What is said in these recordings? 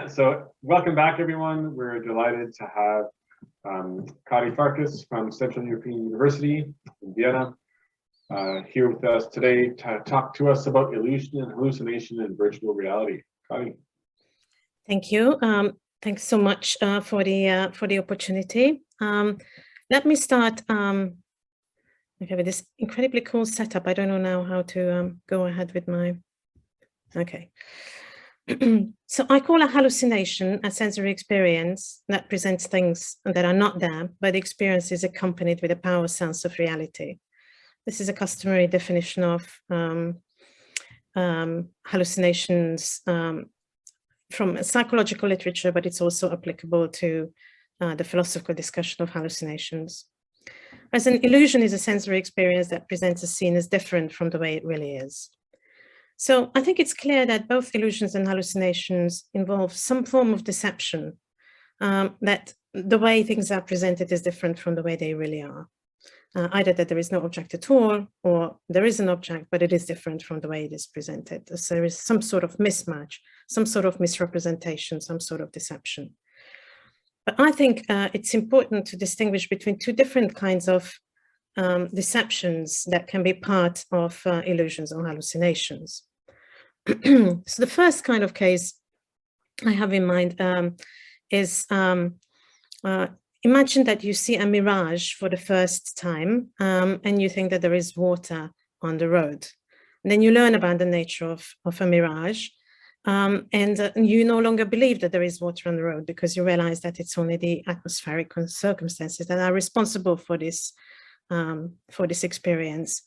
So welcome back, everyone. We're delighted to have Katalin Farkas from Central European University in Vienna here with us today to talk to us about illusion and hallucination in virtual reality. Katalin. Thank you. Thanks so much for the opportunity. Let me start okay, with this incredibly cool setup. I don't know now how to go ahead with my, okay. So I call a hallucination a sensory experience that presents things that are not there, but the experience is accompanied with a power sense of reality. This is a customary definition of hallucinations from psychological literature, but it's also applicable to the philosophical discussion of hallucinations. As an illusion is a sensory experience that presents a scene as different from the way it really is. So I think it's clear that both illusions and hallucinations involve some form of deception, that the way things are presented is different from the way they really are. Either that there is no object at all, or there is an object, but it is different from the way it is presented. So there is some sort of mismatch, some sort of misrepresentation, some sort of deception. But I think it's important to distinguish between two different kinds of deceptions that can be part of illusions or hallucinations. So the first kind of case I have in mind is imagine that you see a mirage for the first time and you think that there is water on the road. And then you learn about the nature of a mirage and you no longer believe that there is water on the road because you realize that it's only the atmospheric circumstances that are responsible for this experience.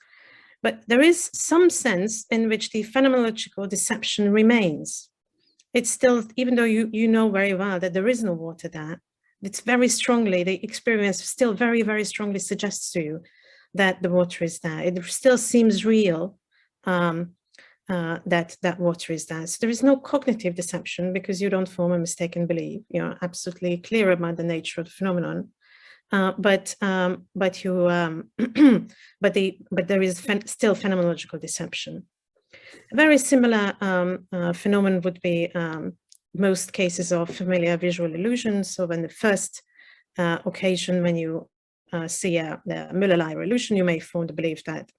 But there is some sense in which the phenomenological deception remains. It's still, even though you know very well that there is no water there, it's very strongly, the experience still very, very strongly suggests to you that the water is there. It still seems real that water is there. So there is no cognitive deception because you don't form a mistaken belief. You're absolutely clear about the nature of the phenomenon. But there is still phenomenological deception. A very similar phenomenon would be most cases of familiar visual illusions. So when the first occasion when you see the Müller-Lyer illusion, you may form the belief that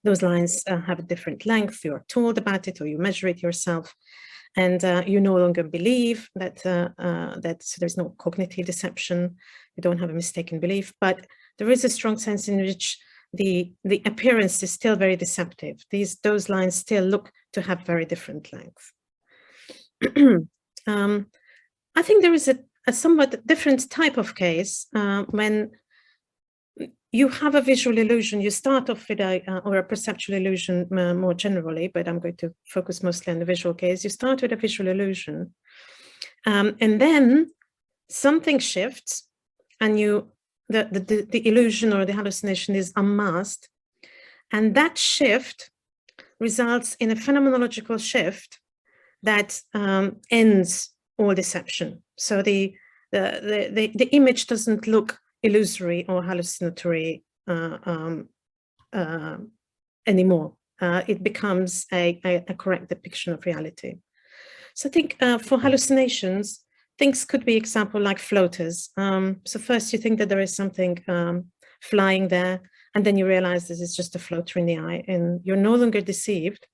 those lines have a different length. You're told about it or you measure it yourself. And you no longer believe that there's no cognitive deception. You don't have a mistaken belief, but there is a strong sense in which the appearance is still very deceptive. Those lines still look to have very different length. I think there is a somewhat different type of case when you have a visual illusion. You start off with or a perceptual illusion more generally, but I'm going to focus mostly on the visual case. You start with a visual illusion, and then something shifts, and the illusion or the hallucination is unmasked, and that shift results in a phenomenological shift that ends all deception. So the image doesn't look illusory or hallucinatory anymore. It becomes a correct depiction of reality. So I think for hallucinations, things could be example like floaters. So first you think that there is something flying there, and then you realize this is just a floater in the eye, and you're no longer deceived.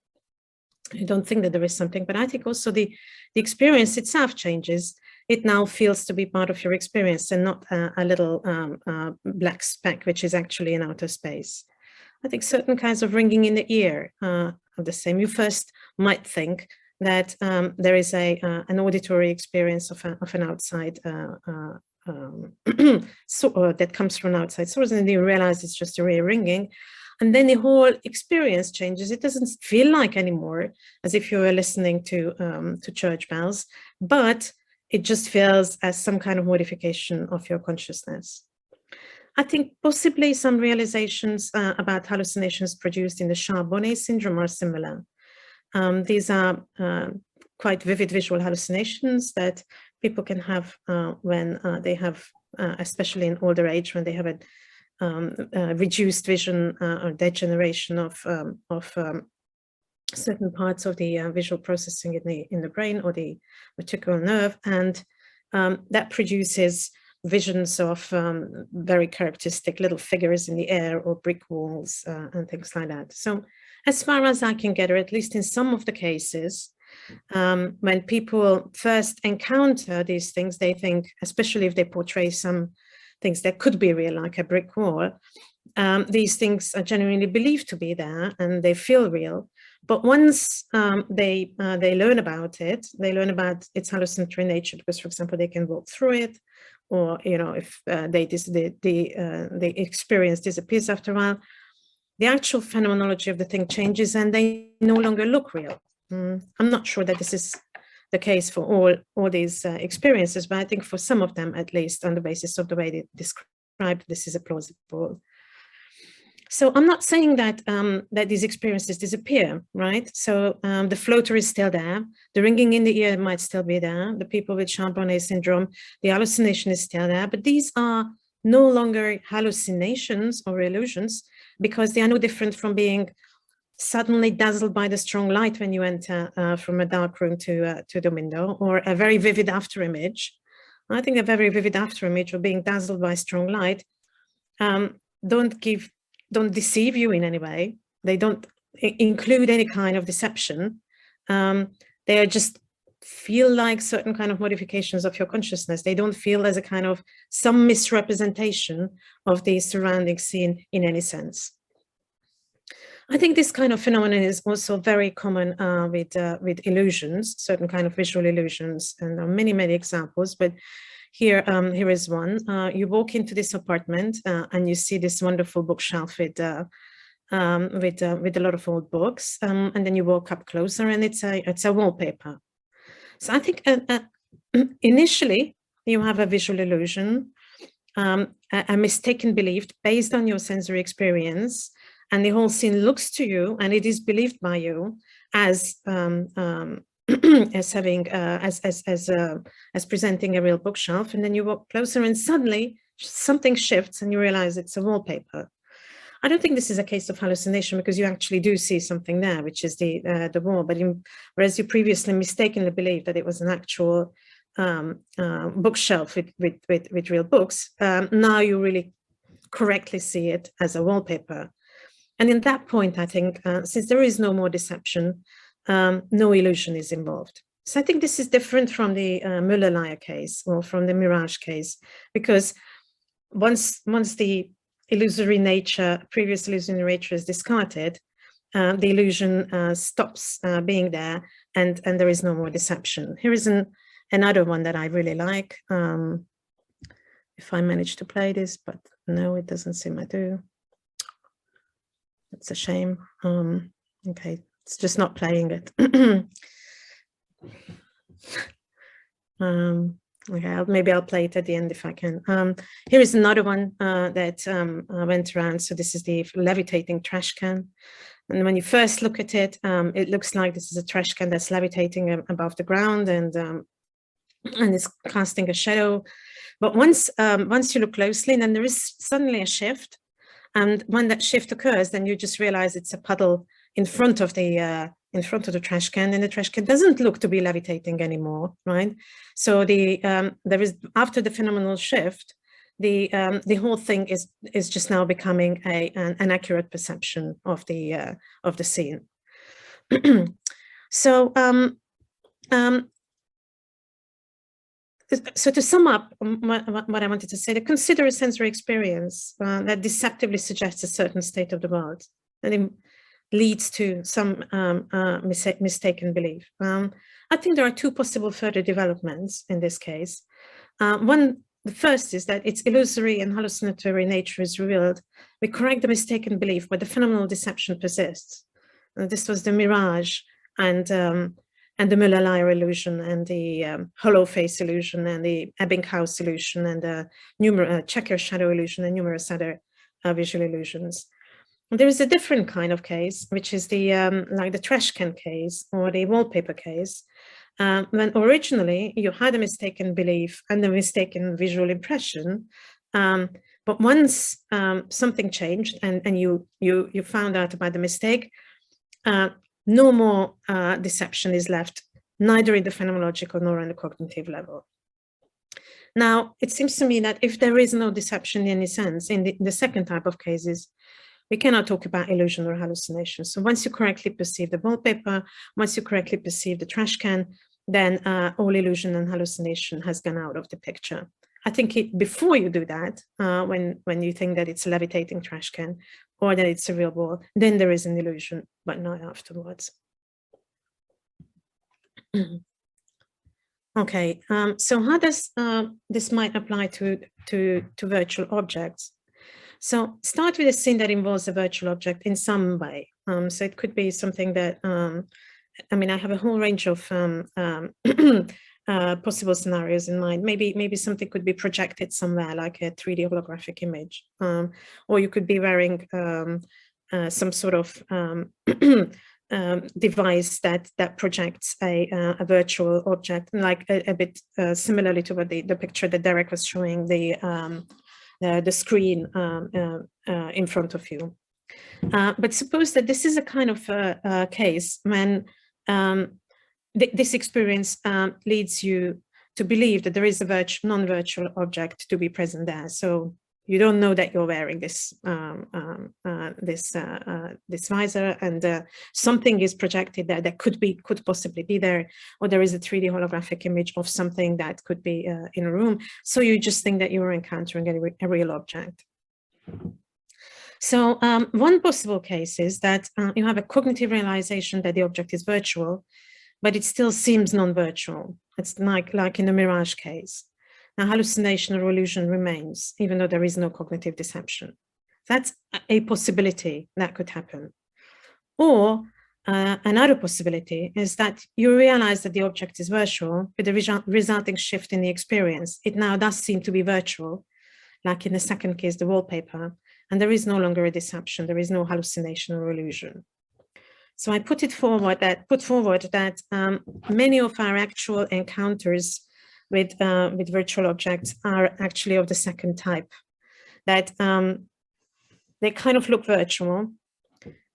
You don't think that there is something, but I think also the experience itself changes. It now feels to be part of your experience and not a little black speck, which is actually in outer space. I think certain kinds of ringing in the ear are the same. You first might think that there is an auditory experience of an outside that comes from an outside source, and then you realize it's just a real ringing. And then the whole experience changes. It doesn't feel like anymore as if you were listening to church bells, but it just feels as some kind of modification of your consciousness. I think possibly some realizations about hallucinations produced in the Charbonnet syndrome are similar. These are quite vivid visual hallucinations that people can have when they have, especially in older age, when they have a reduced vision or degeneration of certain parts of the visual processing in the brain or the reticular nerve, and that produces visions of very characteristic little figures in the air or brick walls and things like that. So as far as I can gather, at least in some of the cases, when people first encounter these things, they think, especially if they portray some things that could be real, like a brick wall, these things are genuinely believed to be there and they feel real. But once they learn about it, they learn about its hallucinatory nature, because, for example, they can walk through it, or if the experience disappears after a while, the actual phenomenology of the thing changes and they no longer look real. I'm not sure that this is the case for all these experiences, but I think for some of them, at least, on the basis of the way they described, this is a plausible. So I'm not saying that that these experiences disappear, right? So the floater is still there, the ringing in the ear might still be there, the people with Charles-Bonnet syndrome, the hallucination is still there, but these are no longer hallucinations or illusions, because they are no different from being suddenly dazzled by the strong light when you enter from a dark room to the window, or a very vivid after image. I think a very vivid after image or being dazzled by strong light don't deceive you in any way. They don't include any kind of deception. They are just feel like certain kind of modifications of your consciousness. They don't feel as a kind of some misrepresentation of the surrounding scene in any sense. I think this kind of phenomenon is also very common with illusions, certain kind of visual illusions, and there are many, many examples, but here is one. You walk into this apartment and you see this wonderful bookshelf with a lot of old books, and then you walk up closer and it's a wallpaper. So I think initially you have a visual illusion, a mistaken belief based on your sensory experience, and the whole scene looks to you and it is believed by you as as having as presenting a real bookshelf, and then you walk closer and suddenly something shifts and you realize it's a wallpaper. I don't think this is a case of hallucination, because you actually do see something there, which is the wall, but whereas you previously mistakenly believed that it was an actual bookshelf with real books, now you really correctly see it as a wallpaper. And in that point, I think, since there is no more deception, no illusion is involved. So I think this is different from the Müller-Lyer case or from the mirage case, because once the illusory nature, previous illusory nature is discarded, the illusion stops being there, and there is no more deception. Here is another one that I really like. If I manage to play this, but no, it doesn't seem I do. It's a shame. Okay, it's just not playing it. Okay, maybe I'll play it at the end if I can. Here is another one that went around. So this is the levitating trash can. And when you first look at it, it looks like this is a trash can that's levitating above the ground, and it's casting a shadow. But once you look closely, then there is suddenly a shift. And when that shift occurs, then you just realize it's a puddle in front of the trash can, and the trash can doesn't look to be levitating anymore, right? So there is, after the phenomenal shift, the whole thing is just now becoming an accurate perception of the scene. So to sum up what I wanted to say, to consider a sensory experience that deceptively suggests a certain state of the world, and it leads to some mistaken belief. I think there are two possible further developments in this case. The first is that its illusory and hallucinatory nature is revealed. We correct the mistaken belief, but the phenomenal deception persists. And this was the mirage and the Müller-Lyer illusion, and the hollow face illusion, and the Ebbinghaus illusion, and the checker shadow illusion, and numerous other visual illusions. And there is a different kind of case, which is the like the trash can case or the wallpaper case, when originally you had a mistaken belief and a mistaken visual impression, but once something changed and you found out about the mistake, no more deception is left, neither in the phenomenological nor on the cognitive level. Now, it seems to me that if there is no deception in any sense, in the second type of cases, we cannot talk about illusion or hallucination. So once you correctly perceive the wallpaper, once you correctly perceive the trash can, then all illusion and hallucination has gone out of the picture. I think before you do that, when you think that it's a levitating trash can or that it's a real ball, then there is an illusion, but not afterwards. Okay, so how does this might apply to virtual objects? So start with a scene that involves a virtual object in some way. So it could be something that, I mean, I have a whole range of possible scenarios in mind. Maybe something could be projected somewhere, like a 3D holographic image, or you could be wearing some sort of device that projects a virtual object, like a bit similarly to what the picture that Derek was showing, the screen in front of you. But suppose that this is a kind of case when this experience leads you to believe that there is a non-virtual object to be present there. So you don't know that you're wearing this this visor, and something is projected there that could possibly be there, or there is a 3D holographic image of something that could be in a room. So you just think that you're encountering a real object. So one possible case is that you have a cognitive realization that the object is virtual, but it still seems non-virtual. It's like in the mirage case. Now, hallucination or illusion remains, even though there is no cognitive deception. That's a possibility that could happen. Or another possibility is that you realize that the object is virtual, with the resulting shift in the experience. It now does seem to be virtual, like in the second case, the wallpaper, and there is no longer a deception. There is no hallucination or illusion. So I put forward that many of our actual encounters with virtual objects are actually of the second type, that they kind of look virtual,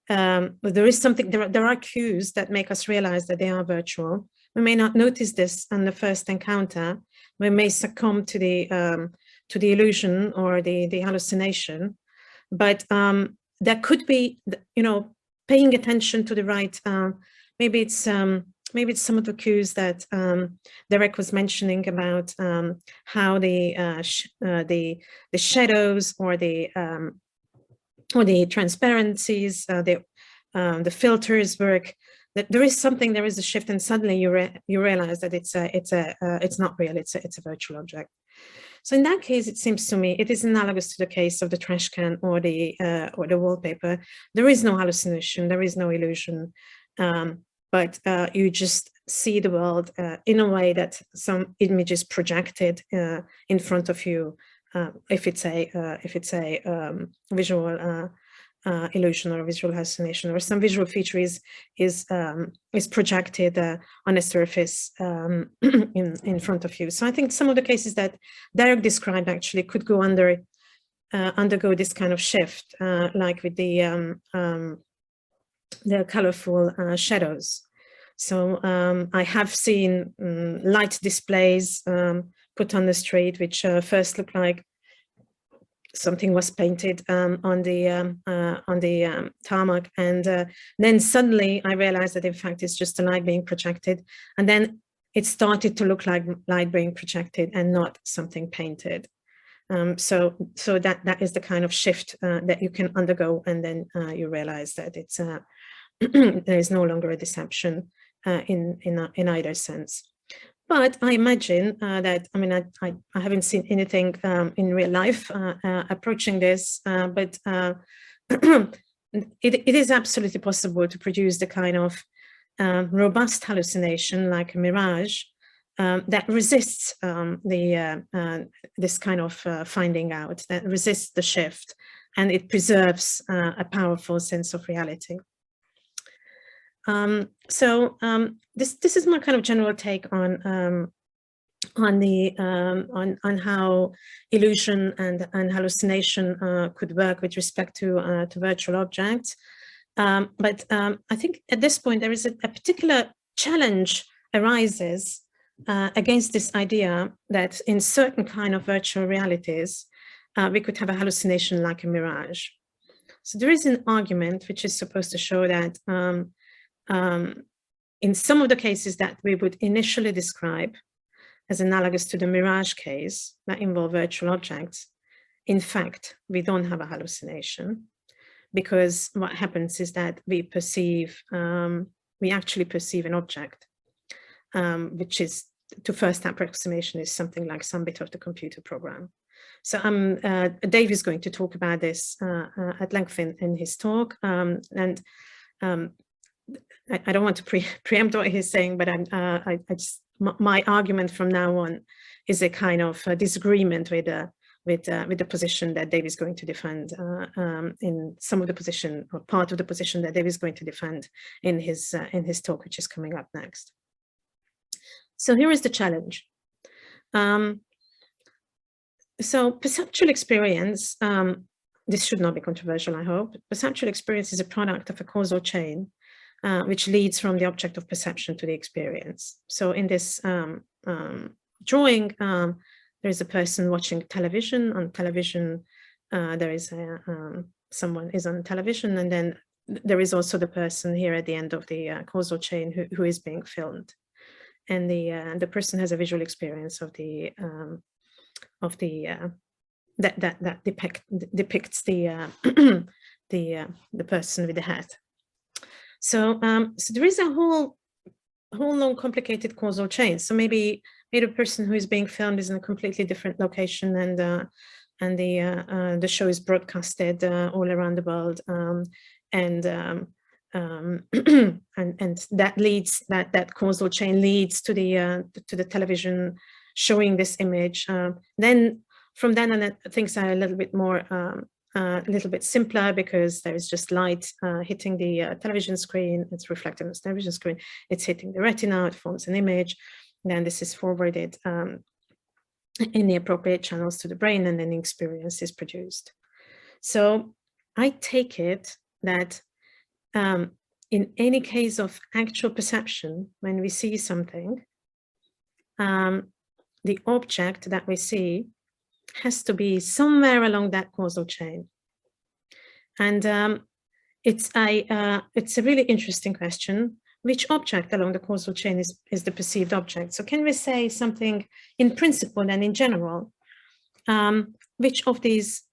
but there is something, there are cues that make us realize that they are virtual. We may not notice this on the first encounter. We may succumb to the illusion or the hallucination, but there could be, paying attention to the right, maybe it's some of the cues that Derek was mentioning about how the shadows or the transparencies, the filters work. That there is a shift, and suddenly you realize that it's not real. It's a virtual object. So in that case, it seems to me it is analogous to the case of the trash can or the wallpaper. There is no hallucination. There is no illusion. But you just see the world in a way that some image is projected in front of you. If it's a visual illusion or a visual hallucination, or some visual feature is projected on a surface in front of you. So I think some of the cases that Derek described actually could go undergo this kind of shift, like with the colorful shadows. So I have seen light displays put on the street, which first looked like something was painted on the tarmac, and then suddenly I realized that in fact it's just a light being projected, and then it started to look like light being projected and not something painted. So that is the kind of shift that you can undergo, and then you realize that it's there is no longer a deception in either sense. But I imagine that, I mean, I haven't seen anything in real life approaching this, but it is absolutely possible to produce the kind of robust hallucination like a mirage that resists this kind of finding out, that resists the shift, and it preserves a powerful sense of reality. This is my kind of general take on how illusion and hallucination could work with respect to virtual objects. But I think at this point, there is a particular challenge arises against this idea that in certain kind of virtual realities, we could have a hallucination like a mirage. So there is an argument which is supposed to show that in some of the cases that we would initially describe as analogous to the mirage case that involve virtual objects, in fact, we don't have a hallucination, because what happens is that we actually perceive an object, which is, to first approximation, is something like some bit of the computer program. So Dave is going to talk about this at length in his talk, and I don't want to preempt what he's saying, but my argument from now on is a kind of disagreement with the position that Dave is going to defend in some of the position, or part of the position that Dave is going to defend in his talk, which is coming up next. So here is the challenge. So perceptual experience, this should not be controversial, I hope. Perceptual experience is a product of a causal chain, which leads from the object of perception to the experience. So in this drawing, there is a person watching television. On television, there is someone is on television, and then there is also the person here at the end of the causal chain who is being filmed, and the person has a visual experience of the that depicts the the person with the hat. So so there is a whole long complicated causal chain. So maybe the person who is being filmed is in a completely different location, and the show is broadcasted all around the world, and that leads, that causal chain leads to the television showing this image. Then from then on, things are a little bit more a little bit simpler, because there is just light hitting the television screen. It's reflected on the television screen. It's hitting the retina. It forms an image. Then this is forwarded in the appropriate channels to the brain, and then the experience is produced. So I take it that in any case of actual perception, when we see something, the object that we see has to be somewhere along that causal chain. And it's a really interesting question. Which object along the causal chain is the perceived object? So can we say something in principle and in general? Which of these,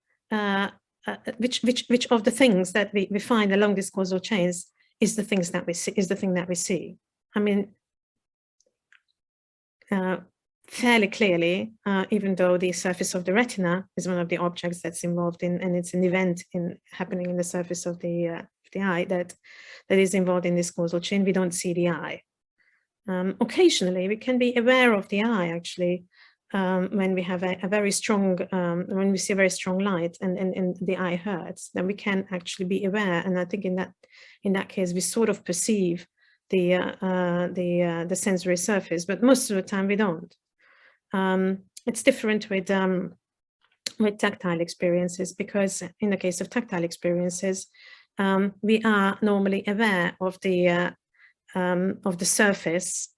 which of the things that we find along these causal chains is the things that we see, is the thing that we see? I mean, fairly clearly, even though the surface of the retina is one of the objects that's involved in, and it's an event happening in the surface of the eye that is involved in this causal chain, we don't see the eye. Occasionally, we can be aware of the eye, actually, when we have a very strong, when we see a very strong light and the eye hurts, then we can actually be aware. And I think in that case, we sort of perceive the sensory surface, but most of the time we don't. It's different with tactile experiences, because in the case of tactile experiences, we are normally aware of the surface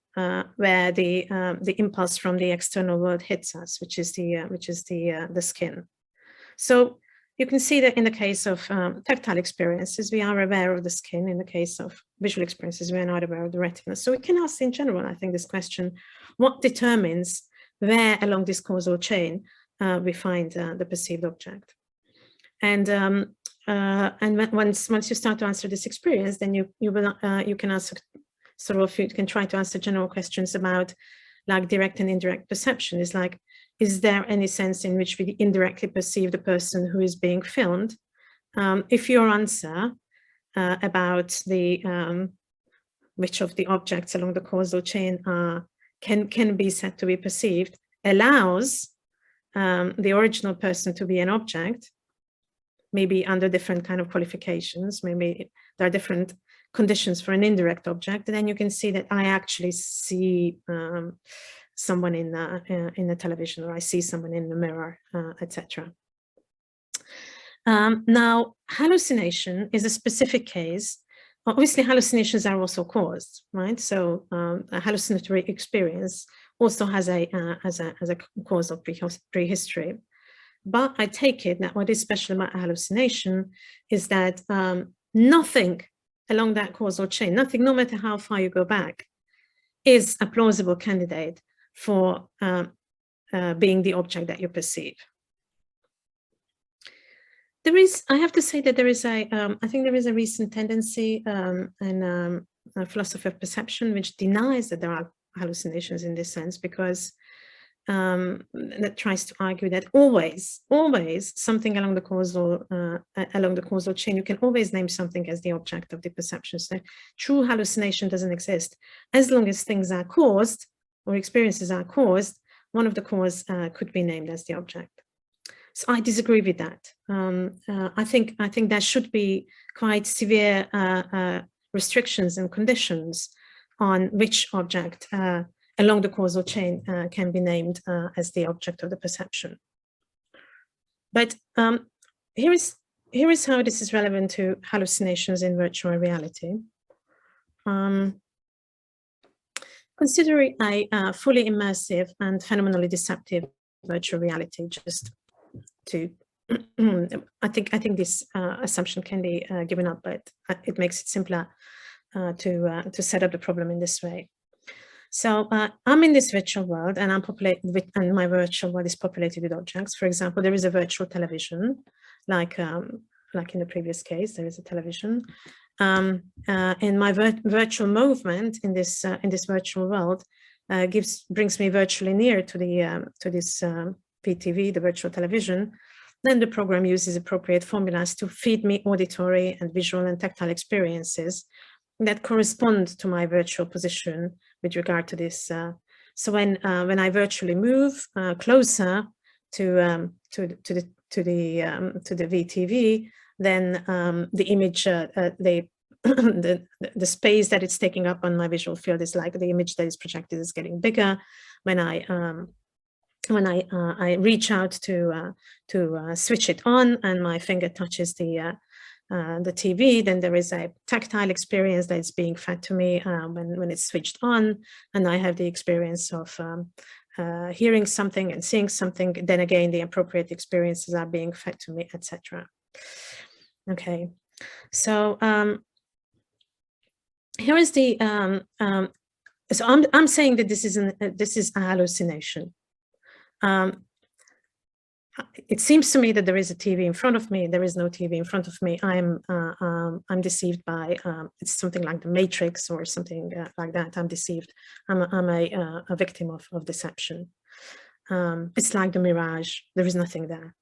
where the impulse from the external world hits us, which is the skin. So you can see that in the case of tactile experiences, we are aware of the skin. In the case of visual experiences, we are not aware of the retina. So we can ask in general, I think, this question: what determines where along this causal chain we find the perceived object? And once you start to answer this experience, then you can answer sort of, you can try to answer general questions about like direct and indirect perception. Is like, is there any sense in which we indirectly perceive the person who is being filmed? If your answer about the which of the objects along the causal chain can be said to be perceived allows the original person to be an object, maybe under different kind of qualifications, maybe there are different conditions for an indirect object, and then you can see that I actually see someone in the television, or I see someone in the mirror, etc. Now, hallucination is a specific case. Obviously, hallucinations are also caused, right? So a hallucinatory experience also has a causal prehistory. But I take it that what is special about a hallucination is that nothing along that causal chain, nothing, no matter how far you go back, is a plausible candidate for being the object that you perceive. There is, I have to say that there is I think there is a recent tendency in philosophy of perception which denies that there are hallucinations in this sense, because that tries to argue that always something along the causal chain, you can always name something as the object of the perception. So true hallucination doesn't exist. As long as things are caused or experiences are caused, one of the cause could be named as the object. So I disagree with that. I think there should be quite severe restrictions and conditions on which object along the causal chain can be named as the object of the perception. But here is how this is relevant to hallucinations in virtual reality. Considering a fully immersive and phenomenally deceptive virtual reality, just to, I think this assumption can be given up, but it makes it simpler to set up the problem in this way. So I'm in this virtual world, and I'm populated with, and my virtual world is populated with objects. For example, there is a virtual television, like in the previous case, there is a television. And my virtual movement in this virtual world brings me virtually near to this VTV, the virtual television. Then the program uses appropriate formulas to feed me auditory and visual and tactile experiences that correspond to my virtual position with regard to this. So when I virtually move closer to the VTV, then the image, the space that it's taking up on my visual field is like the image that is projected is getting bigger. When I reach out to switch it on and my finger touches the TV, then there is a tactile experience that is being fed to me when it's switched on, and I have the experience of hearing something and seeing something. Then again, the appropriate experiences are being fed to me, etc. Okay, so here is the so I'm saying that this is a hallucination. It seems to me that there is a TV in front of me. There is no TV in front of me. I'm deceived by it's something like the Matrix or something like that. I'm deceived. I'm a victim of deception. It's like the mirage. There is nothing there.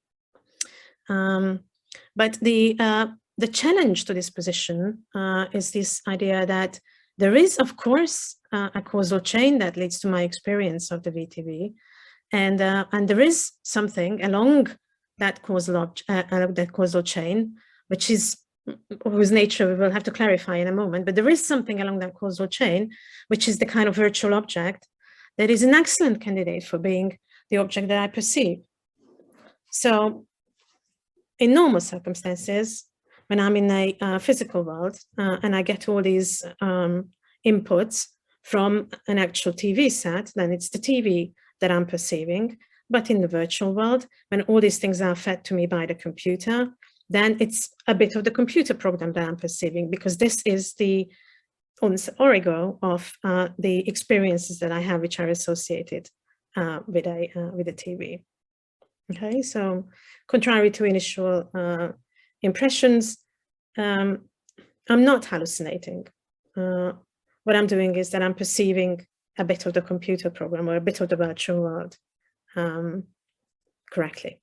But the challenge to this position is this idea that there is, of course, a causal chain that leads to my experience of the VTV. And there is something along that causal chain, which is whose nature we will have to clarify in a moment. But there is something along that causal chain, which is the kind of virtual object that is an excellent candidate for being the object that I perceive. So, in normal circumstances, when I'm in a physical world and I get all these inputs from an actual TV set, then it's the TV that I'm perceiving. But in the virtual world, when all these things are fed to me by the computer, then it's a bit of the computer program that I'm perceiving, because this is the origo of the experiences that I have, which are associated with a TV. Okay, so contrary to initial impressions, I'm not hallucinating. What I'm doing is that I'm perceiving a bit of the computer program or a bit of the virtual world correctly.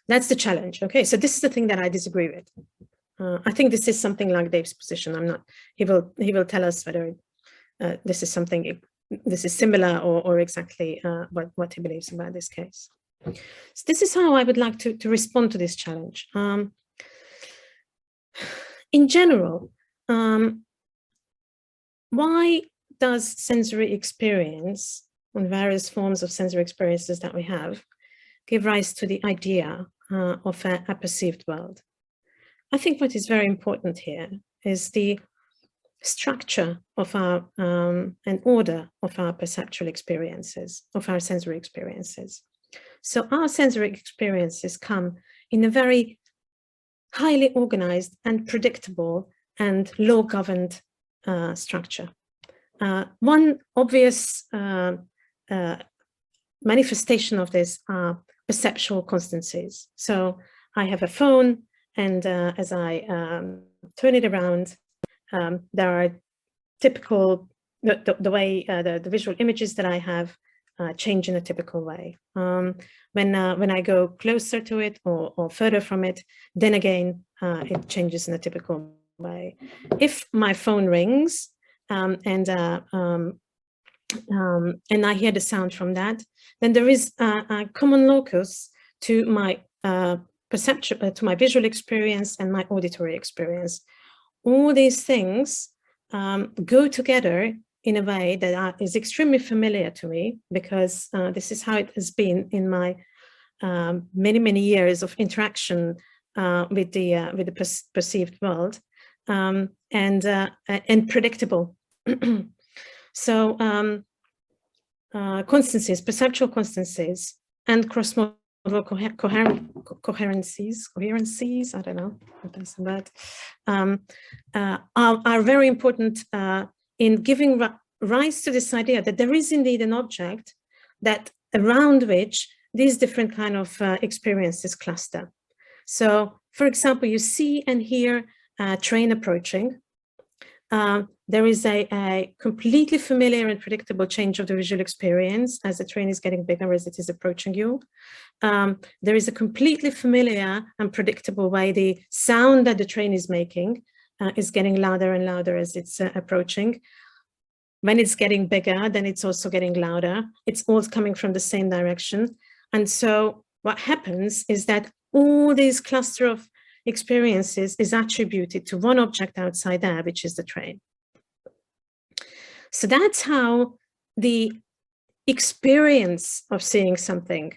That's the challenge. Okay, so this is the thing that I disagree with. I think this is something like Dave's position. I'm not. He will tell us whether this is something. This is similar or exactly what he believes about this case. So this is how I would like to respond to this challenge. In general, why does sensory experience and various forms of sensory experiences that we have give rise to the idea of a perceived world. I think what is very important here is the structure of our and order of our perceptual experiences, of our sensory experiences. So our sensory experiences come in a very highly organized and predictable and law-governed structure. One obvious manifestation of this are perceptual constancies. So I have a phone, and as I turn it around, there are typical, the way the visual images that I have change in a typical way. When I go closer to it or further from it, then again, it changes in a typical way. If my phone rings and I hear the sound from that, then there is a common locus to my perception, to my visual experience and my auditory experience. All these things go together in a way that is extremely familiar to me, because this is how it has been in my many years of interaction with the perceived world, and predictable. So constancies, perceptual constancies, and cross-modal coherencies, I don't know what that's about, are very important in giving rise to this idea that there is indeed an object that around which these different kind of experiences cluster. So, for example, you see and hear a train approaching. There is a completely familiar and predictable change of the visual experience as the train is getting bigger as it is approaching you. There is a completely familiar and predictable way the sound that the train is making is getting louder and louder as it's approaching. When it's getting bigger, then it's also getting louder. It's all coming from the same direction. And so what happens is that all these cluster of experiences is attributed to one object outside there, which is the train. So that's how the experience of seeing something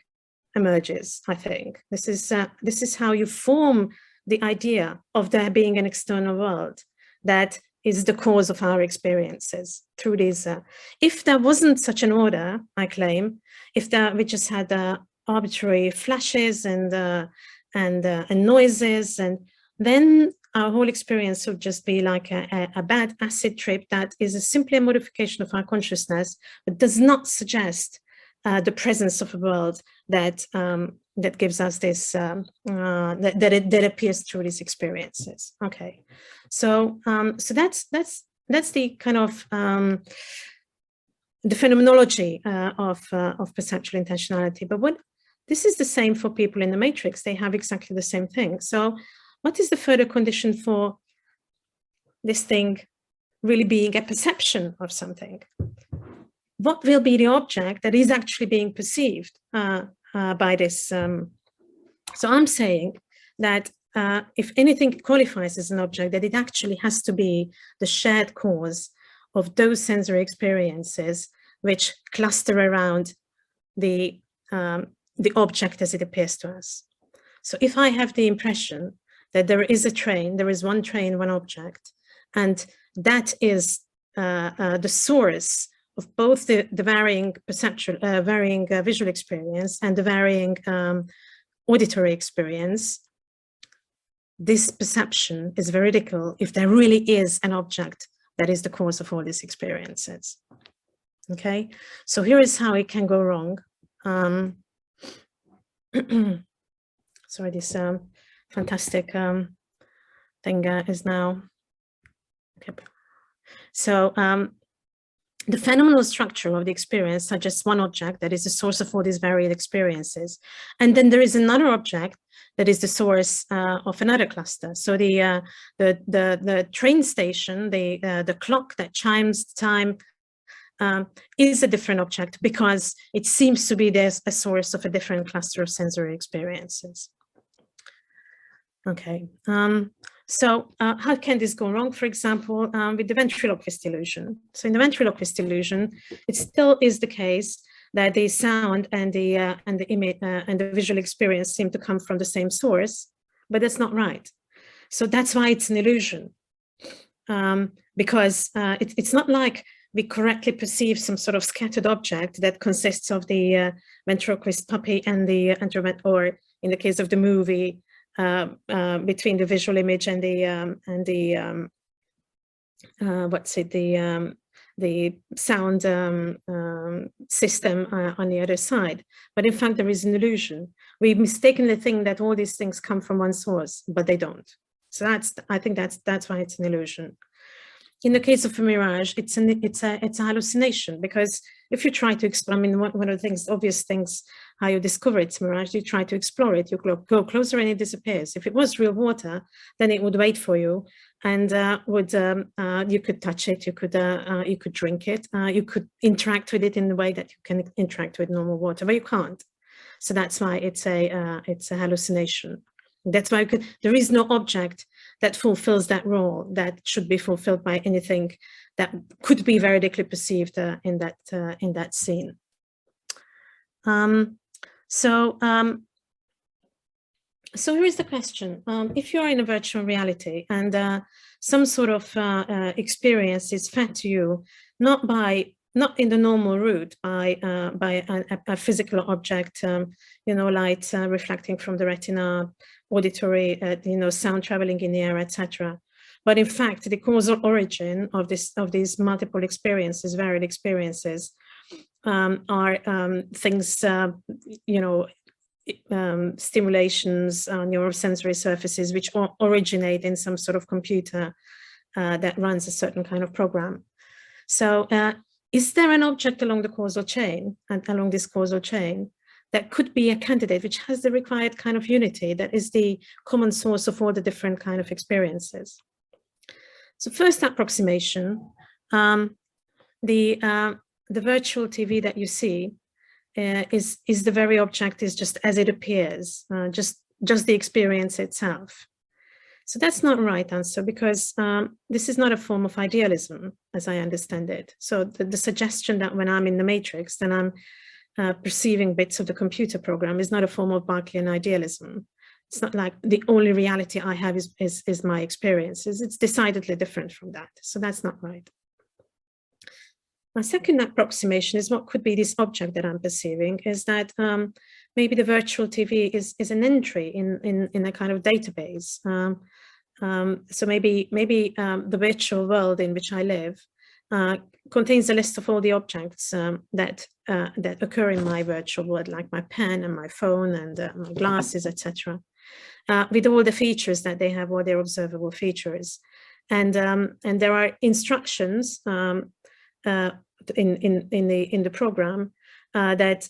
emerges, I think. This is how you form the idea of there being an external world that is the cause of our experiences through these. If there wasn't such an order, I claim, if we just had arbitrary flashes and noises, and then our whole experience would just be like a bad acid trip that is simply a modification of our consciousness, but does not suggest the presence of a world that that gives us this that appears through these experiences. Okay, so so that's the kind of the phenomenology of perceptual intentionality. But this is the same for people in the matrix. They have exactly the same thing. So what is the further condition for this thing really being a perception of something? What will be the object that is actually being perceived by this? So I'm saying that if anything qualifies as an object, that it actually has to be the shared cause of those sensory experiences which cluster around the object as it appears to us. So if I have the impression that there is a train, there is one train, one object, and that is the source of both the varying perceptual, varying visual experience and the varying auditory experience, this perception is veridical if there really is an object that is the cause of all these experiences. Okay, so here is how it can go wrong. Sorry, this fantastic thing is now. Okay. So the phenomenal structure of the experience suggests one object that is the source of all these varied experiences, and then there is another object that is the source of another cluster. So the train station, the clock that chimes time, is a different object because it seems to be there's a source of a different cluster of sensory experiences. Okay, so how can this go wrong? For example, with the ventriloquist illusion. So in the ventriloquist illusion, it still is the case that the sound and the image and the visual experience seem to come from the same source, but that's not right. So that's why it's an illusion, because it's not like we correctly perceive some sort of scattered object that consists of the ventriloquist puppy and the or in the case of the movie, between the visual image and the the sound system on the other side. But in fact, there is an illusion. We mistakenly think that all these things come from one source, but they don't. So I think that's why it's an illusion. In the case of a mirage, it's a hallucination, because if you try to explore, I mean, one of the things, obvious things, how you discover it's a mirage, you try to explore it, you go closer and it disappears. If it was real water, then it would wait for you, and you could touch it, you could drink it, you could interact with it in the way that you can interact with normal water, but you can't. So that's why it's a hallucination. That's why there is no object that fulfills that role that should be fulfilled by anything that could be veridically perceived in that scene. So here is the question: if you are in a virtual reality and some sort of experience is fed to you, not in the normal route, by a physical object, light reflecting from the retina, auditory, sound traveling in the air, etc. But in fact, the causal origin of these multiple experiences, varied experiences, are things, stimulations on neurosensory surfaces, which originate in some sort of computer that runs a certain kind of program. So is there an object along the causal chain, and along this causal chain, that could be a candidate which has the required kind of unity, that is the common source of all the different kind of experiences? So first approximation, the virtual TV that you see is the very object, is just as it appears, just the experience itself. So that's not the right answer, because this is not a form of idealism, as I understand it. So the suggestion that when I'm in the matrix, then I'm perceiving bits of the computer program is not a form of Berkeleyan idealism. It's not like the only reality I have is my experiences. It's decidedly different from that. So that's not right. My second approximation is what could be this object that I'm perceiving, is that maybe the virtual TV is an entry in a kind of database. So maybe the virtual world in which I live contains a list of all the objects that occur in my virtual world, like my pen and my phone and my glasses, etc., with all the features that they have, all their observable features. And there are instructions in the program that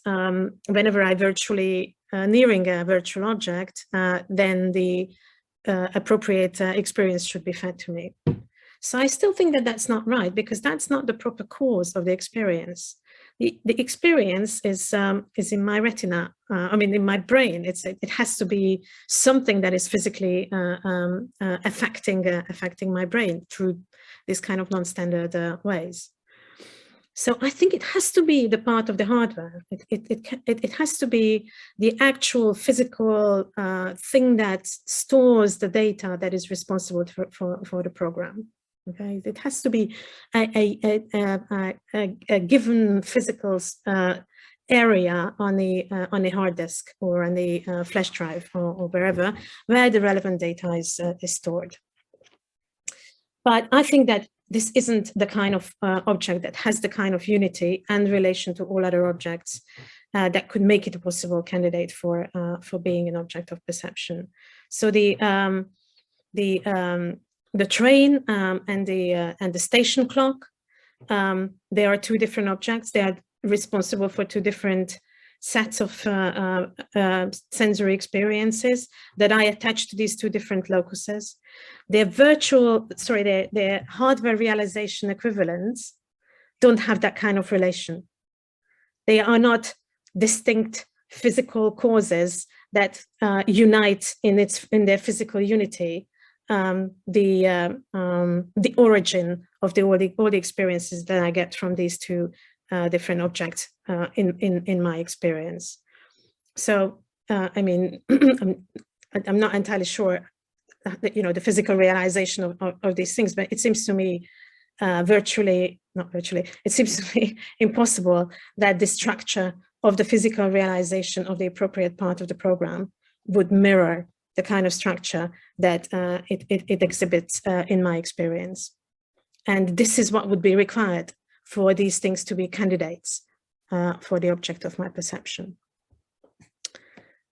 whenever I virtually nearing a virtual object, then the appropriate experience should be fed to me. So I still think that that's not right, because that's not the proper cause of the experience. The experience is in my retina, in my brain. It has to be something that is physically affecting my brain through this kind of non-standard ways. So I think it has to be the part of the hardware. It has to be the actual physical thing that stores the data that is responsible for the program. Okay, it has to be a given physical area on the hard disk or on the flash drive or wherever, where the relevant data is stored. But I think that this isn't the kind of object that has the kind of unity and relation to all other objects that could make it a possible candidate for being an object of perception. So the train and the station clock, they are two different objects. They are responsible for two different sets of sensory experiences that I attach to these two different locuses. Their hardware realization equivalents don't have that kind of relation. They are not distinct physical causes that unite in their physical unity the origin of all the experiences that I get from these two different objects in my experience. So, I mean, I'm not entirely sure that, the physical realization of these things, but it seems to me it seems to me impossible that the structure of the physical realization of the appropriate part of the program would mirror the kind of structure that it exhibits in my experience. And this is what would be required for these things to be candidates for the object of my perception.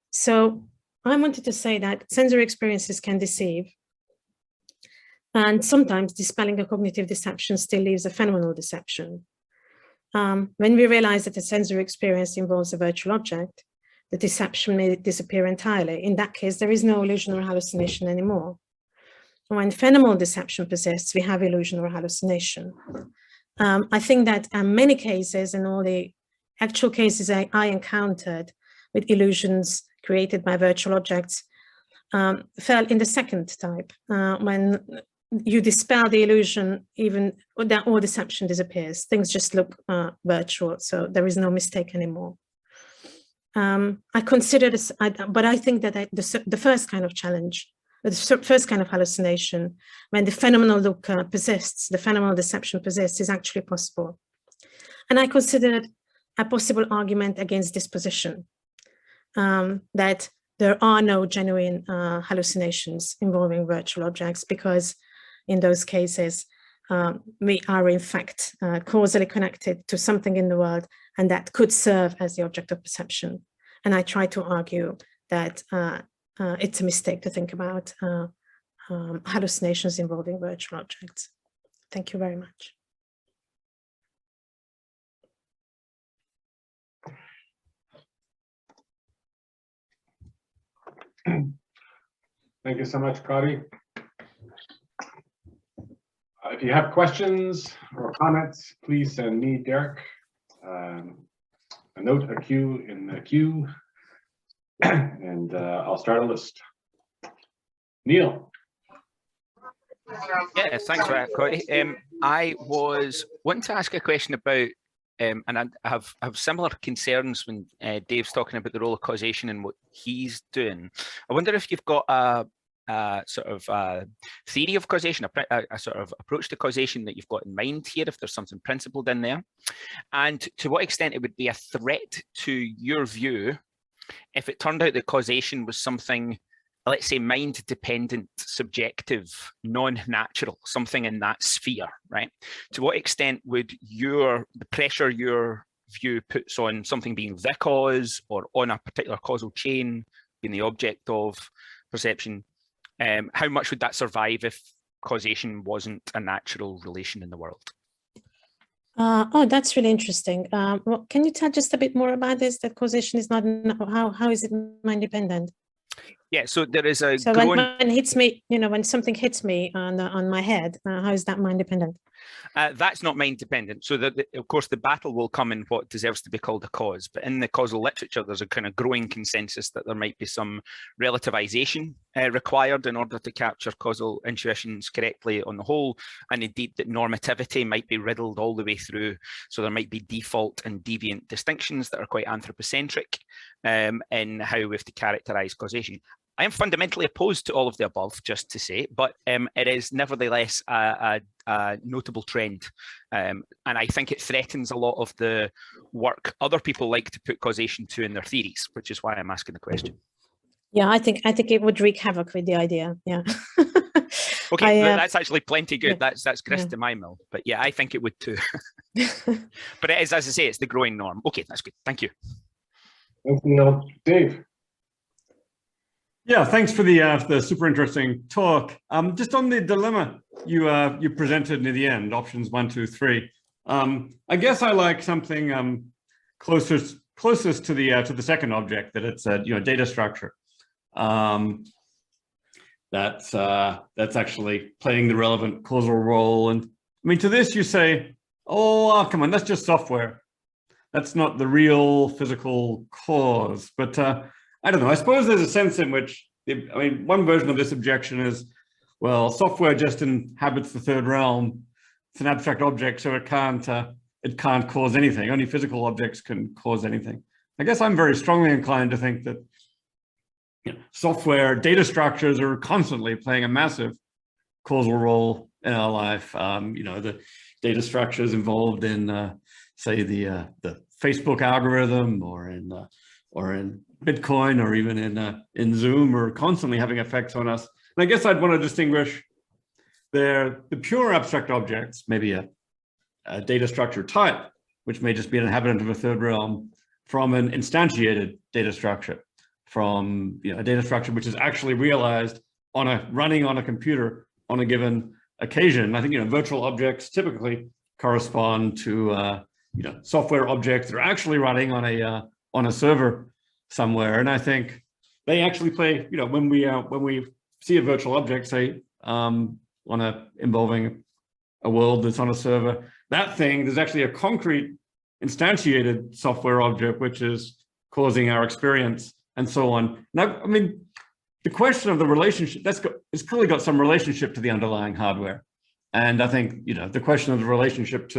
So I wanted to say that sensory experiences can deceive. And sometimes dispelling a cognitive deception still leaves a phenomenal deception. When we realize that a sensory experience involves a virtual object, the deception may disappear entirely. In that case, there is no illusion or hallucination anymore. When phenomenal deception persists, we have illusion or hallucination. I think that many cases, and all the actual cases I encountered with illusions created by virtual objects, fell in the second type, when you dispel the illusion, even that all deception disappears. Things just look virtual, so there is no mistake anymore. I consider this, but I think that the first kind of challenge, the first kind of hallucination, when the phenomenal look persists, the phenomenal deception persists, is actually possible. And I consider it a possible argument against this position, that there are no genuine hallucinations involving virtual objects, because in those cases, we are in fact causally connected to something in the world, and that could serve as the object of perception. And I try to argue that it's a mistake to think about hallucinations involving virtual objects. Thank you very much. Thank you so much, Kari. If you have questions or comments, please send me, Derek, a note, a queue in the queue, and I'll start a list. Neil. Yeah, thanks for that, Cody. I was wanting to ask a question about, and I have similar concerns when Dave's talking about the role of causation and what he's doing. I wonder if you've got a sort of theory of causation, a sort of approach to causation that you've got in mind here, if there's something principled in there, and to what extent it would be a threat to your view if it turned out that causation was something, let's say, mind-dependent, subjective, non-natural, something in that sphere, right? To what extent would the pressure your view puts on something being the cause, or on a particular causal chain being the object of perception, how much would that survive if causation wasn't a natural relation in the world? Oh, that's really interesting. Well, can you tell just a bit more about this, that causation is not, how is it mind-dependent? Yeah, so there is a when it hits me, when something hits me on my head, how is that mind-dependent? That's not mind-dependent. So of course, the battle will come in what deserves to be called a cause. But in the causal literature, there's a kind of growing consensus that there might be some relativization required in order to capture causal intuitions correctly on the whole, and indeed that normativity might be riddled all the way through. So there might be default and deviant distinctions that are quite anthropocentric in how we have to characterize causation. I am fundamentally opposed to all of the above, just to say, but it is nevertheless a notable trend. And I think it threatens a lot of the work other people like to put causation to in their theories, which is why I'm asking the question. Yeah, I think it would wreak havoc with the idea. Yeah. Okay, that's actually plenty good. Yeah. That's grist to my mill. But yeah, I think it would too. But it is, as I say, it's the growing norm. Okay, that's good. Thank you. Thanks, Neil. Dave. Yeah, thanks for the super interesting talk. Just on the dilemma you presented near the end, options 1, 2, 3. I guess I like something closest to the second object, that it's a data structure. That's actually playing the relevant causal role. And I mean, to this you say, oh come on, that's just software. That's not the real physical cause. But I don't know, I suppose there's a sense in which, one version of this objection is, well, software just inhabits the third realm. It's an abstract object, so it it can't cause anything. Only physical objects can cause anything. I guess I'm very strongly inclined to think that software data structures are constantly playing a massive causal role in our life. The data structures involved in, say, the Facebook algorithm, or in Bitcoin, or even in Zoom, are constantly having effects on us. And I guess I'd want to distinguish the pure abstract objects, maybe a data structure type, which may just be an inhabitant of a third realm, from an instantiated data structure, from a data structure which is actually realized running on a computer on a given occasion. I think virtual objects typically correspond to software objects that are actually running on a server somewhere. And I think they actually play, when we see a virtual object, say involving a world that's on a server, that thing, there's actually a concrete instantiated software object which is causing our experience, and so on. Now, I mean, the question of the relationship, it's clearly got some relationship to the underlying hardware. And I think, the question of the relationship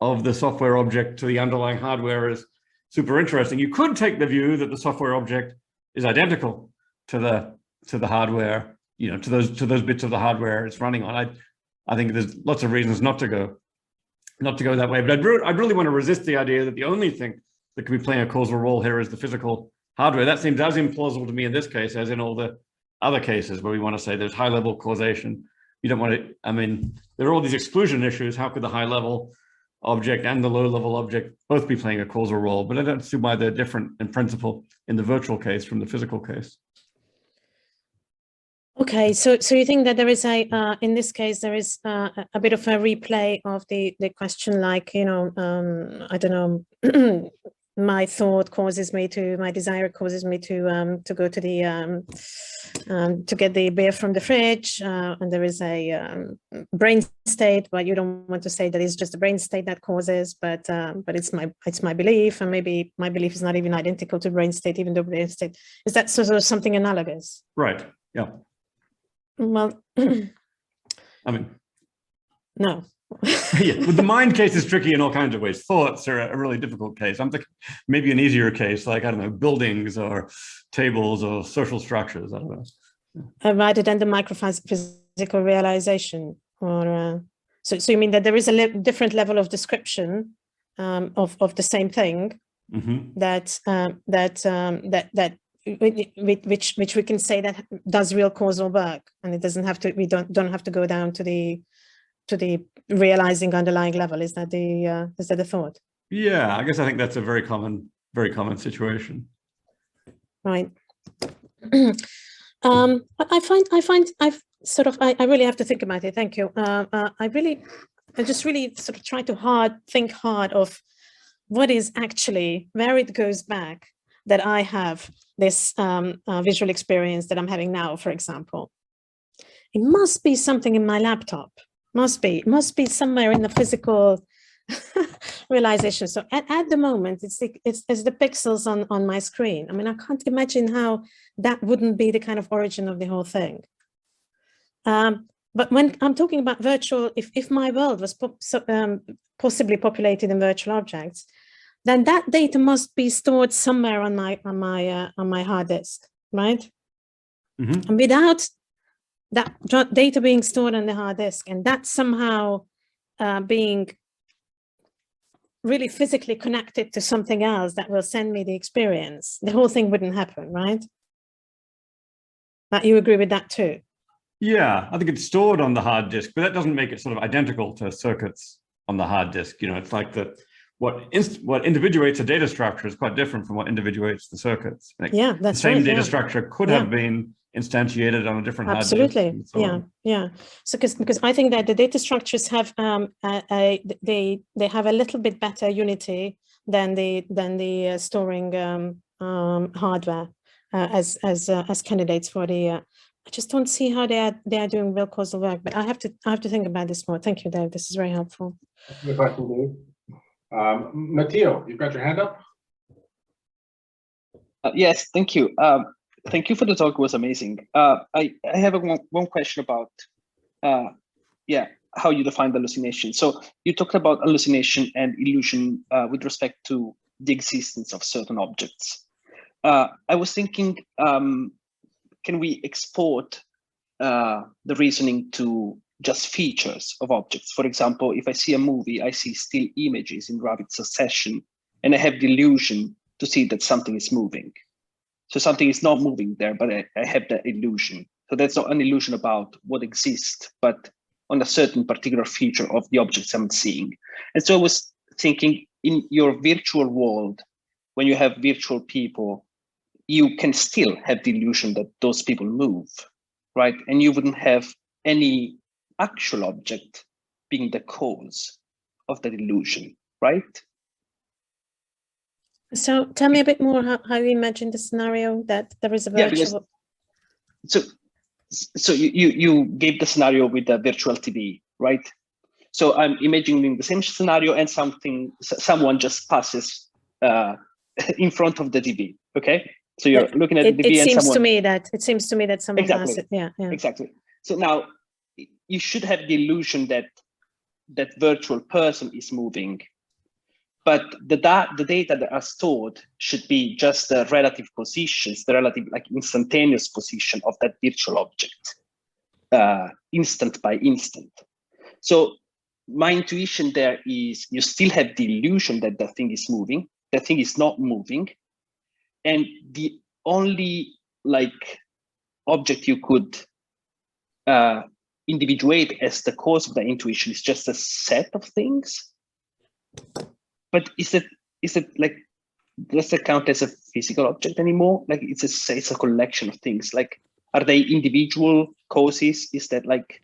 of the software object to the underlying hardware is super interesting. You could take the view that the software object is identical to the hardware, to those bits of the hardware it's running on. I think there's lots of reasons not to go that way. But I'd really want to resist the idea that the only thing that could be playing a causal role here is the physical hardware. That seems as implausible to me in this case as in all the other cases where we want to say there's high level causation. You don't want to, I mean, there are all these exclusion issues. How could the high level object and the low level object both be playing a causal role? But I don't see why they're different in principle in the virtual case from the physical case. Okay, so you think that there is in this case, there is a bit of a replay of the question, like, I don't know, my desire causes me to go to the to get the beer from the fridge, and there is a brain state, but you don't want to say that it's just the brain state that causes, but it's my belief, and maybe my belief is not even identical to brain state, even though brain state is that sort of something analogous, right? Yeah. Well, I mean, no. Yeah, but the mind case is tricky in all kinds of ways. Thoughts are a really difficult case. I'm thinking maybe an easier case, like, I don't know, buildings or tables or social structures. I don't know. Rather than the microphysical realization, or so you mean that there is a different level of description of the same thing, mm-hmm. which we can say that does real causal work, and it doesn't have to. We don't have to go down to the realizing underlying level. Is that the thought? Yeah, I guess I think that's a very common situation. Right. I really have to think about it. Thank you. I just really sort of try to think hard of what is actually where it goes back that I have this visual experience that I'm having now, for example. It must be something in my laptop. It must be somewhere in the physical realization. So at the moment, it's the pixels on my screen. I mean, I can't imagine how that wouldn't be the kind of origin of the whole thing. But when I'm talking about virtual, if my world was possibly populated in virtual objects, then that data must be stored somewhere on my hard disk, right? Mm-hmm. And without that data being stored on the hard disk, and that somehow being really physically connected to something else that will send me the experience, the whole thing wouldn't happen, right? But you agree with that too? Yeah, I think it's stored on the hard disk, but that doesn't make it sort of identical to circuits on the hard disk. It's like what individuates a data structure is quite different from what individuates the circuits. Like, yeah, that's the same right, data structure could have been instantiated on a different hard disk. Absolutely, yeah. So because I think that the data structures have they have a little bit better unity than the storing hardware as candidates for the. I just don't see how they are doing real causal work, but I have to think about this more. Thank you, Dave. This is very helpful. Good question, Dave. Matteo, you've got your hand up. Yes, thank you. Thank you for the talk. It was amazing. I have one question about how you define the hallucination. So you talked about hallucination and illusion with respect to the existence of certain objects. I was thinking, can we export the reasoning to just features of objects? For example, if I see a movie, I see still images in rapid succession, and I have the illusion to see that something is moving. So something is not moving there, but I have that illusion. So that's not an illusion about what exists, but on a certain particular feature of the objects I'm seeing. And so I was thinking, in your virtual world, when you have virtual people, you can still have the illusion that those people move, right? And you wouldn't have any actual object being the cause of that illusion, right? So tell me a bit more how you imagine the scenario that there is a virtual. Yeah, so you gave the scenario with the virtual TV, right? So I'm imagining the same scenario, and someone just passes in front of the TV. Okay, so you're looking at the TV, it and seems someone. it seems to me that someone Exactly. passes. Yeah. Exactly. So now you should have the illusion that that virtual person is moving, but the data that are stored should be just the relative positions, the relative, like, instantaneous position of that virtual object, instant by instant. So my intuition there is you still have the illusion that the thing is moving, the thing is not moving, and the only, like, object you could individuate as the cause of the intuition is just a set of things. But is it like, does it count as a physical object anymore? Like, it's a collection of things. Like, are they individual causes? Is that like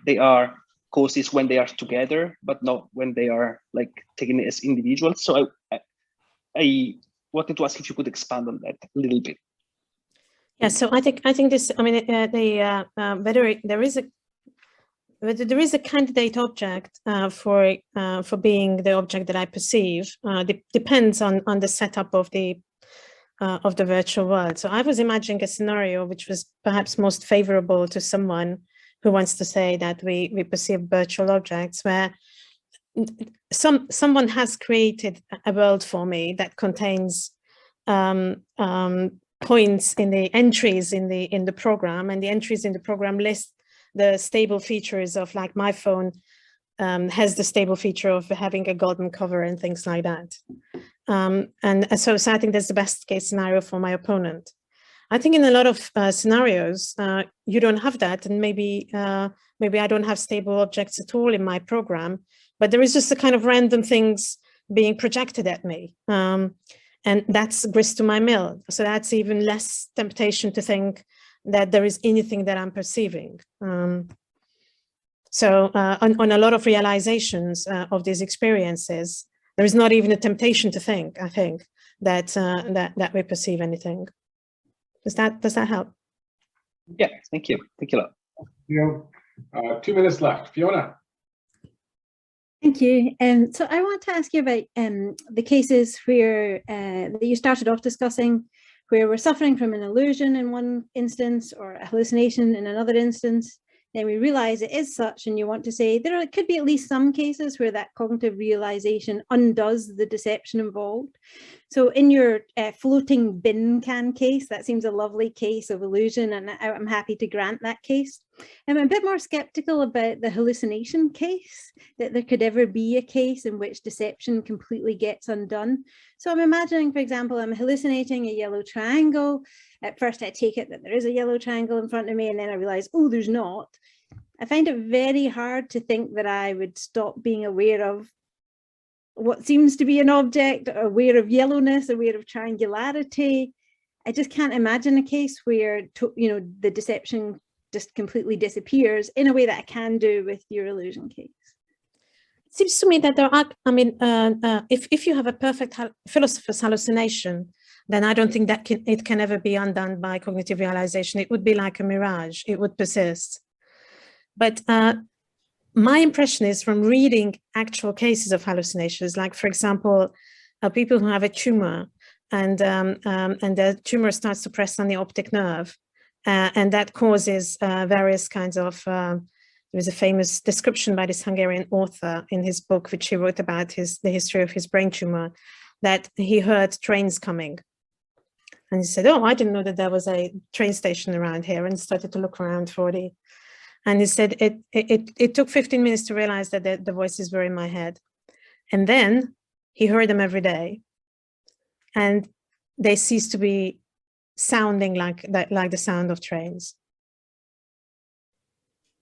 they are causes when they are together, but not when they are, like, taken as individuals? So I wanted to ask if you could expand on that a little bit. Yeah, so I think this. I mean, whether there is a candidate object for being the object that I perceive depends on the setup of the virtual world. So I was imagining a scenario which was perhaps most favorable to someone who wants to say that we perceive virtual objects, where someone has created a world for me that contains points in the entries in the program, and the entries in the program list the stable features of, like, my phone has the stable feature of having a golden cover and things like that. And so I think that's the best case scenario for my opponent. I think in a lot of scenarios, you don't have that, and maybe I don't have stable objects at all in my program, but there is just a kind of random things being projected at me. And that's grist to my mill. So that's even less temptation to think that there is anything that I'm perceiving. So on a lot of realizations of these experiences, there is not even a temptation to think, I think, that we perceive anything. Does that help? Yeah, thank you. Thank you a lot. You know, 2 minutes left. Fiona. Thank you. So I want to ask you about the cases where that you started off discussing, where we're suffering from an illusion in one instance or a hallucination in another instance. Then we realize it is such, and you want to say there could be at least some cases where that cognitive realization undoes the deception involved. So in your floating bin can case, that seems a lovely case of illusion, and I'm happy to grant that case. I'm a bit more skeptical about the hallucination case, that there could ever be a case in which deception completely gets undone. So I'm imagining, for example, I'm hallucinating a yellow triangle. At first I take it that there is a yellow triangle in front of me, and then I realize, oh, there's not. I find it very hard to think that I would stop being aware of what seems to be an object, aware of yellowness, aware of triangularity. I just can't imagine a case where, the deception just completely disappears in a way that I can do with your illusion case. It seems to me that there are, if you have a perfect philosopher's hallucination, then I don't think that it can ever be undone by cognitive realization. It would be like a mirage, it would persist. But my impression is from reading actual cases of hallucinations, like, for example, people who have a tumor and the tumor starts to press on the optic nerve, and that causes various kinds of there was a famous description by this Hungarian author in his book, which he wrote about the history of his brain tumor, that he heard trains coming. And he said, oh, I didn't know that there was a train station around here, and started to look around for it. And he said, it took 15 minutes to realize that the voices were in my head. And then he heard them every day. And they ceased to be sounding like the sound of trains.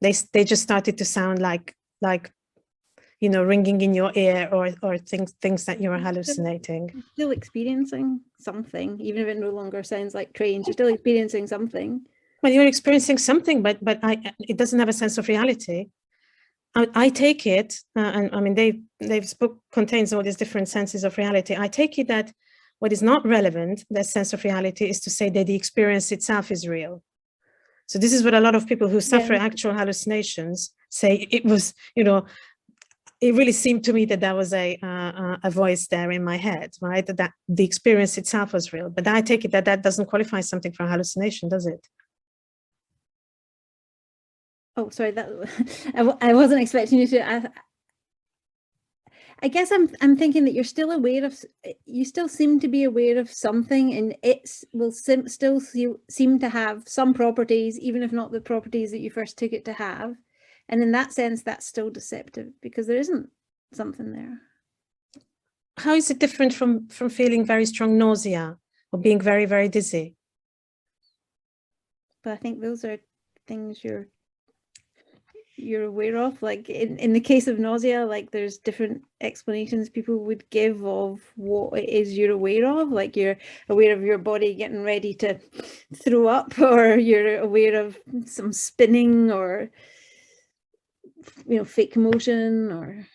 They just started to sound like you know, ringing in your ear, or things that you're hallucinating. You're still experiencing something, even if it no longer sounds like trains. You're still experiencing something. Well, you're experiencing something, but it doesn't have a sense of reality. I take it, and I mean, Dave's book contains all these different senses of reality. I take it that what is not relevant, that sense of reality, is to say that the experience itself is real. So this is what a lot of people who suffer actual hallucinations say. It was, you know, it really seemed to me that there was a voice there in my head, right? That the experience itself was real. But I take it that that doesn't qualify something for hallucination, does it? Oh, sorry, that I wasn't expecting you to. I guess I'm thinking that you're still aware of, you still seem to be aware of something, and it will still seem to have some properties, even if not the properties that you first took it to have. And in that sense, that's still deceptive because there isn't something there. How is it different from feeling very strong nausea or being very, very dizzy? But I think those are things you're aware of. Like in the case of nausea, like there's different explanations people would give of what it is you're aware of. Like you're aware of your body getting ready to throw up, or you're aware of some spinning, or you know, fake motion, or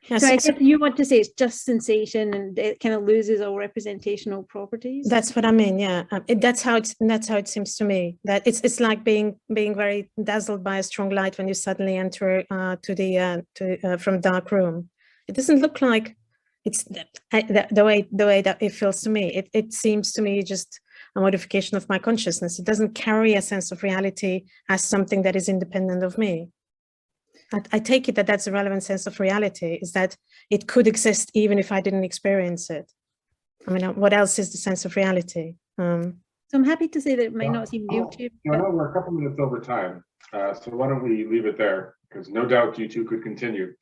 so I guess you want to say it's just sensation, and it kind of loses all representational properties. That's what I mean. Yeah, that's how it seems to me. That it's like being very dazzled by a strong light when you suddenly enter from dark room. It doesn't look like it's the way that it feels to me. It seems to me just a modification of my consciousness. It doesn't carry a sense of reality as something that is independent of me. I take it that that's a relevant sense of reality, is that it could exist even if I didn't experience it. I mean, what else is the sense of reality? So I'm happy to say that it might not seem new to you. No, we're a couple minutes over time, so why don't we leave it there? Because no doubt you two could continue.